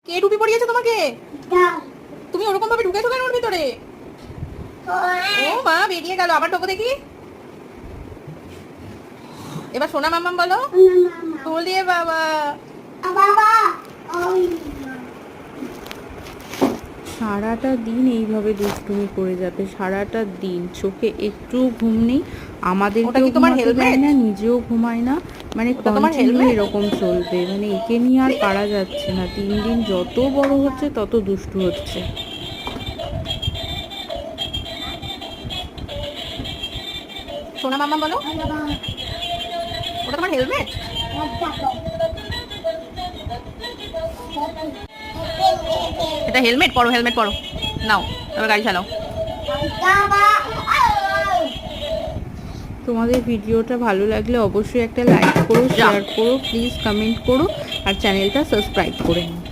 কে টুপি পরিয়েছে তোমাকে? তুমি ওরকম ভাবে ঢুকেছো কেন ওর ভিতরে? ও মা, বেরিয়ে গেল। আবার ঢোকো দেখি। এবার সোনা মাম্মাম বলো। তোলে বাবা। সারাটা দিন এইভাবে দুষ্টুমি করে যাবে, সারাটা দিন চোখে একটু ঘুম নেই, আমাদেরকেও ঘুমাতে দেয় না, নিজেও ঘুমায় না, মানে কন্টিনিউ এরকম চলবে। মানে একে নিয়ে আর পারা যাচ্ছে না, দিন দিন যত বড় হচ্ছে তত দুষ্টু হচ্ছে। সোনা মাম্মাম বলো। ওটা তোমার হেলমেট? এটা হেলমেট পরো, হেলমেট পরো। নাও এবার গাড়ি চালাও। তোমাদের ভিডিওটা ভালো লাগলে অবশ্যই একটা লাইক করো, শেয়ার করো, প্লিজ কমেন্ট করো, আর চ্যানেলটা সাবস্ক্রাইব করে নিও।